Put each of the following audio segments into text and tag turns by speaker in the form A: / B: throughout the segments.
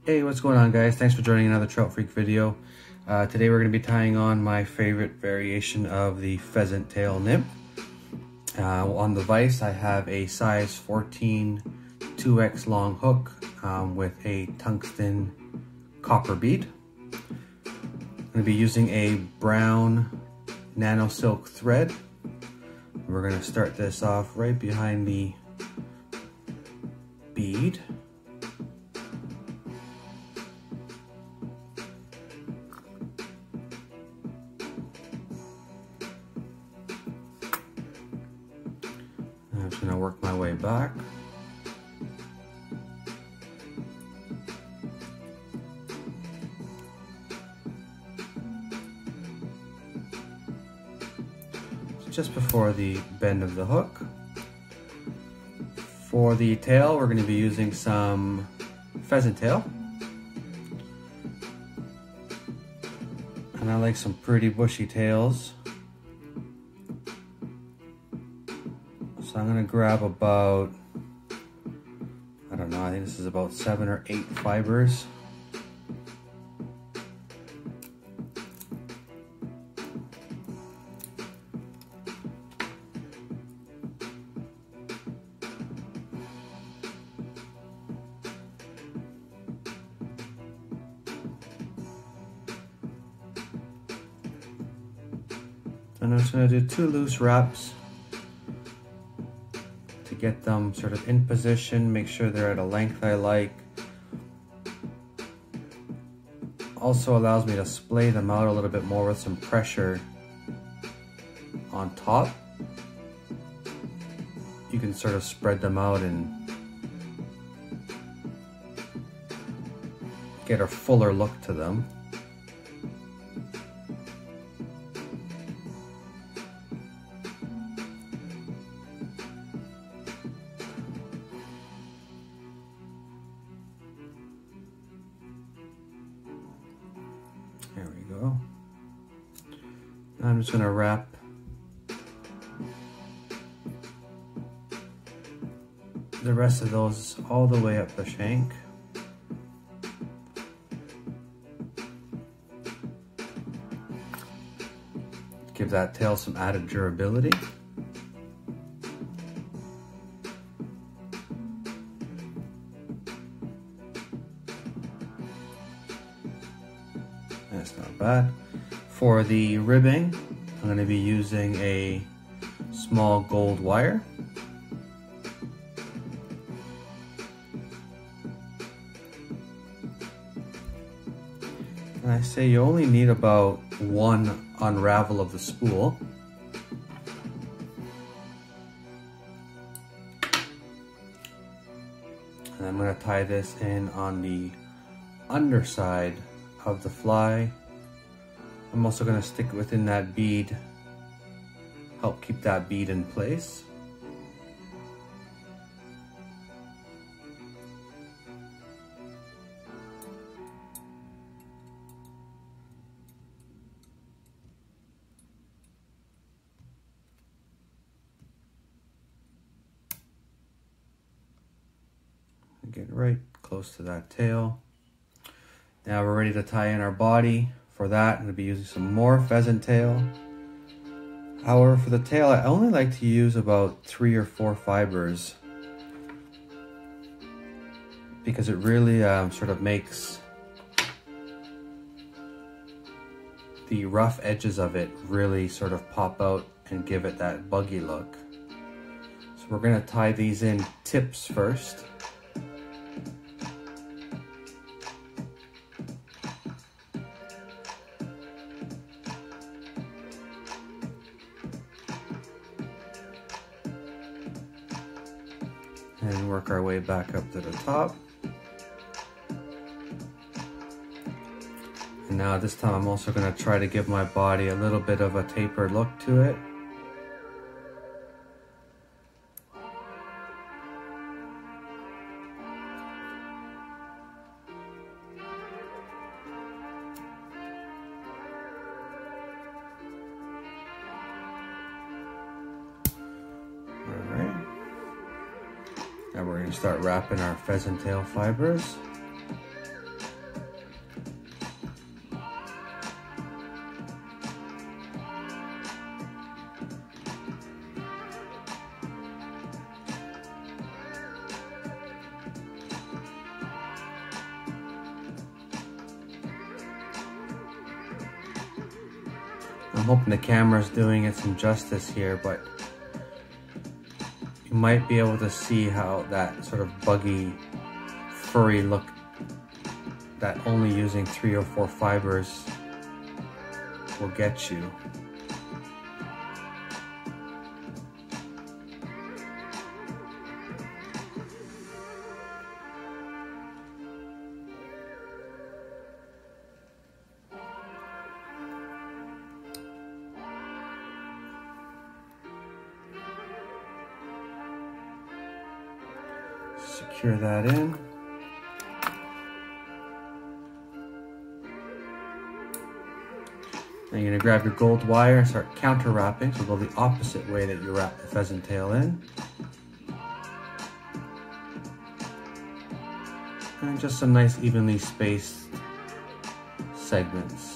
A: Hey, what's going on, guys? Thanks for joining another TroutFreak video. Today we're going to be tying on my favorite variation of the Pheasant Tail Nymph. On the vise I have a size 14 2x long hook with a tungsten copper bead. I'm going to be using a brown nano silk thread. We're going to start this off right behind the bead. I'm just going to work my way back. Just before the bend of the hook. For the tail, we're going to be using some pheasant tail. And I like some pretty bushy tails. So I'm going to grab about, I don't know, I think this is about 7 or 8 fibers. And I'm just going to do 2 loose wraps to get them sort of in position, make sure they're at a length I like. Also allows me to splay them out a little bit more with some pressure on top. You can sort of spread them out and get a fuller look to them. There we go. Now I'm just going to wrap the rest of those all the way up the shank. Give that tail some added durability. That's not bad. For the ribbing, I'm going to be using a small gold wire. And I say you only need about 1 unravel of the spool. And I'm going to tie this in on the underside of the fly. I'm also going to stick it within that bead, help keep that bead in place. Get right close to that tail. Now we're ready to tie in our body. For that, I'm going to be using some more pheasant tail. However, for the tail, I only like to use about 3 or 4 fibers because it really sort of makes the rough edges of it really sort of pop out and give it that buggy look. So we're going to tie these in tips first. And work our way back up to the top. And now this time I'm also going to try to give my body a little bit of a tapered look to it. Now we're going to start wrapping our pheasant tail fibers. I'm hoping the camera's doing it some justice here, but you might be able to see how that sort of buggy, furry look that only using 3 or 4 fibers will get you. Secure that in. Now you're going to grab your gold wire and start counter wrapping, so go the opposite way that you wrap the pheasant tail in. And just some nice evenly spaced segments.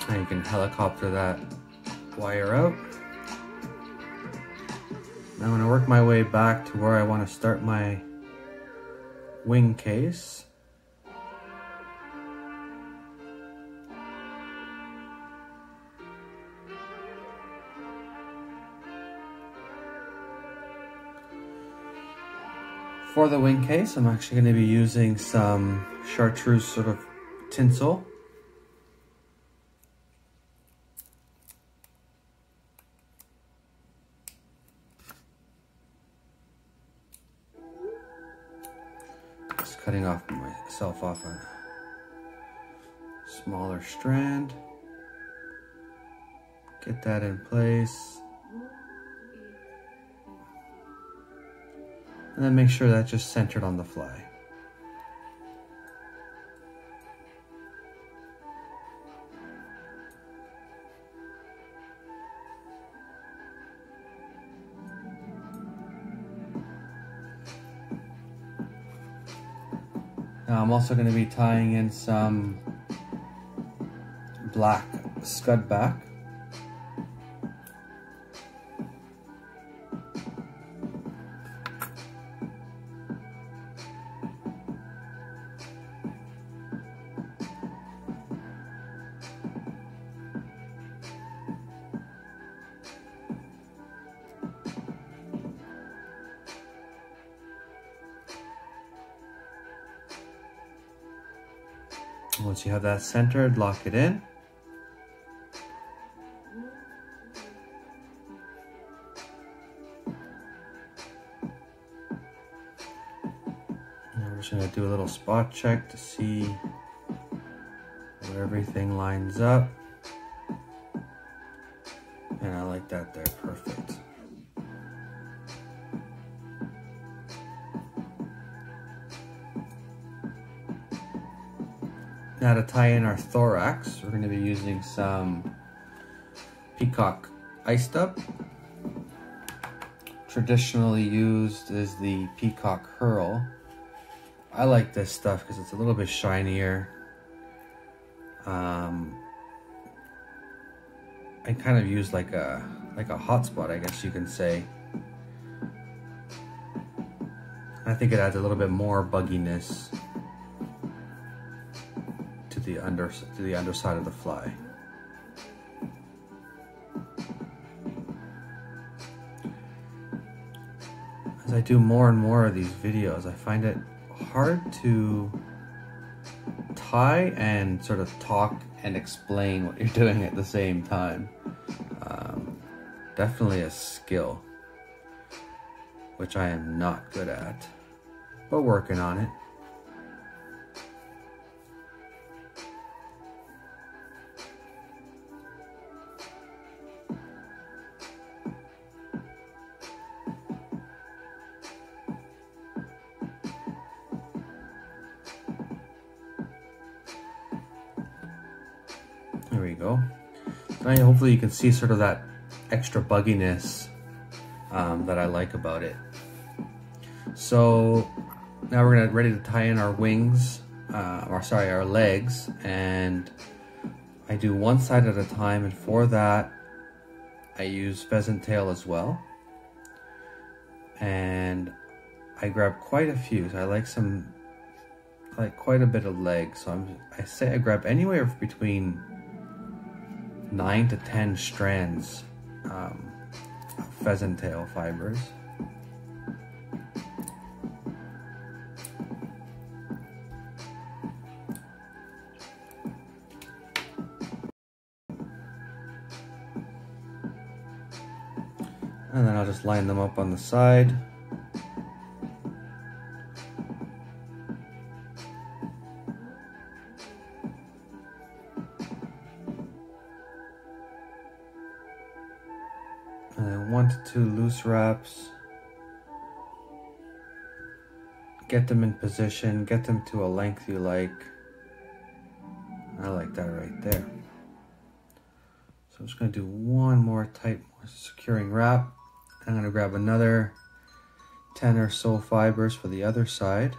A: Now you can helicopter that wire out. Now I'm going to work my way back to where I want to start my wing case. For the wing case, I'm actually going to be using some Chartreuse sort of tinsel. Just cutting myself off a smaller strand. Get that in place. And then make sure that's just centered on the fly. Now I'm also going to be tying in some black scud back. Once you have that centered, lock it in. And we're just going to do a little spot check to see where everything lines up. And I like that there, perfect. Now to tie in our thorax, we're going to be using some Peacock Ice Dub. Traditionally used is the Peacock Hurl. I like this stuff because it's a little bit shinier. I kind of use like a hotspot, I guess you can say. I think it adds a little bit more bugginess to the underside of the fly. As I do more and more of these videos, I find it hard to tie and sort of talk and explain what you're doing at the same time. Definitely a skill, which I am not good at, but working on it. There we go. Now hopefully you can see sort of that extra bugginess that I like about it. So now we're gonna ready to tie in our wings, our legs, and I do one side at a time, and for that I use Pheasant Tail as well. And I grab quite a few, so I like quite a bit of legs. So I say I grab anywhere between 9 to 10 strands of Pheasant Tail fibers. And then I'll just line them up on the side. And then 1 to 2 loose wraps. Get them in position, get them to a length you like. I like that right there. So I'm just going to do one more tight, more securing wrap. I'm going to grab another 10 or so fibers for the other side.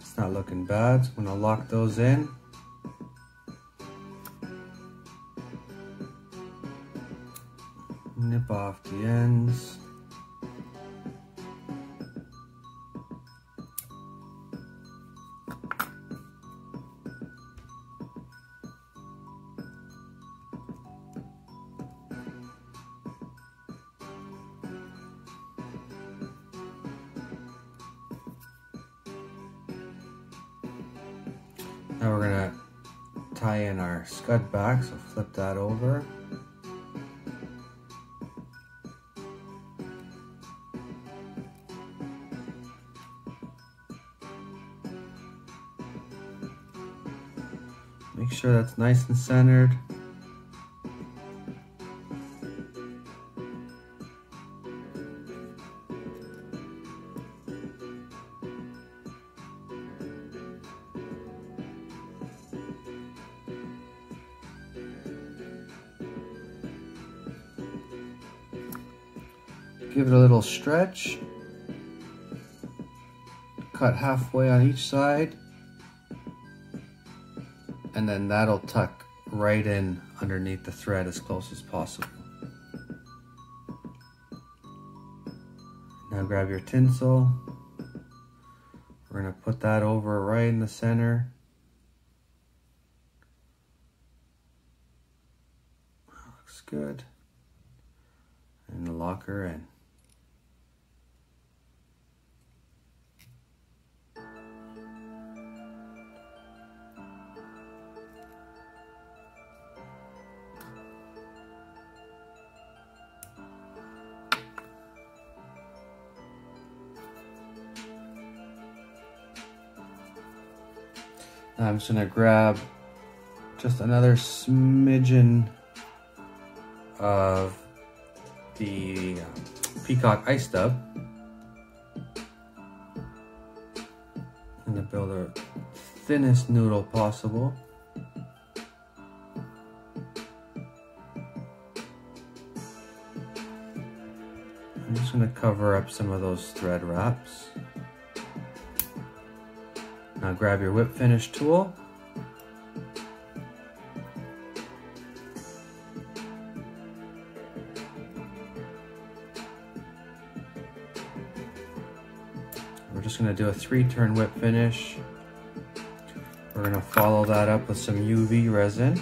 A: It's not looking bad, so I'm going to lock those in. Nip off the ends. Now we're gonna tie in our scud back, so flip that over. Make sure that's nice and centered. Give it a little stretch. Cut halfway on each side. And then that'll tuck right in underneath the thread as close as possible. Now grab your tinsel. We're gonna put that over right in the center. Looks good. And lock her in. I'm just gonna grab just another smidgen of the Peacock Ice Dub. I'm gonna build a thinnest noodle possible. I'm just gonna cover up some of those thread wraps. Now grab your whip finish tool. we're just gonna do a 3-turn whip finish. We're gonna follow that up with some UV resin.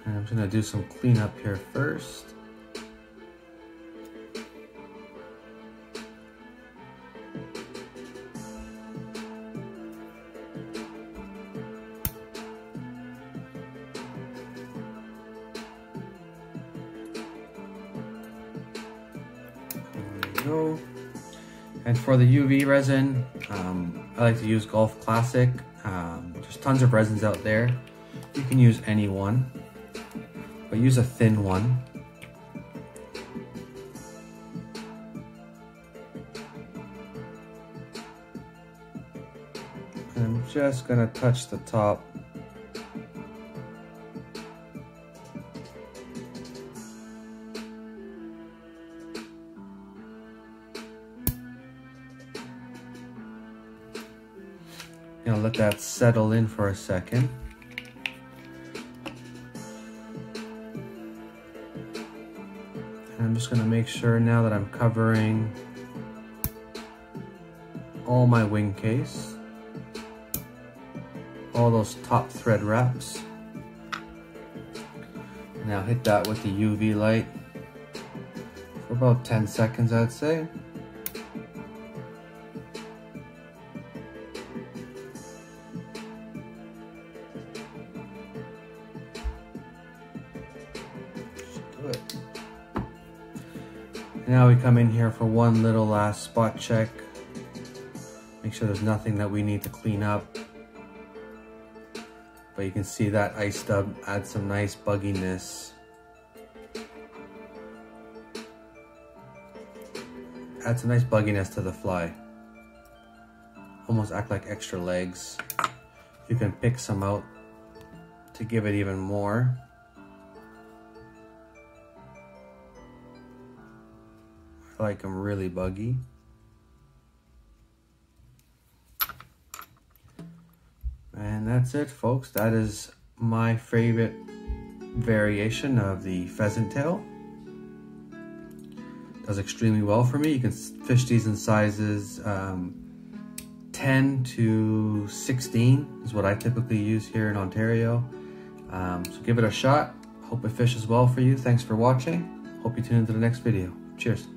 A: And I'm just gonna do some cleanup here first. Go. And for the UV resin, I like to use Golf Classic. There's tons of resins out there. You can use any one, but use a thin one. And I'm just gonna touch the top. Gonna let that settle in for a second. And I'm just gonna make sure now that I'm covering all my wing case, all those top thread wraps. Now hit that with the UV light for about 10 seconds, I'd say. Now we come in here for one little last spot check. Make sure there's nothing that we need to clean up. But you can see that ice dub adds some nice bugginess. Adds some nice bugginess to the fly. Almost act like extra legs. You can pick some out to give it even more. I like them really buggy. And that's it, folks. That is my favorite variation of the Pheasant Tail. Does extremely well for me. You can fish these in sizes 10 to 16 is what I typically use here in Ontario. So give it a shot. Hope it fishes well for you. Thanks for watching. Hope you tune into the next video. Cheers.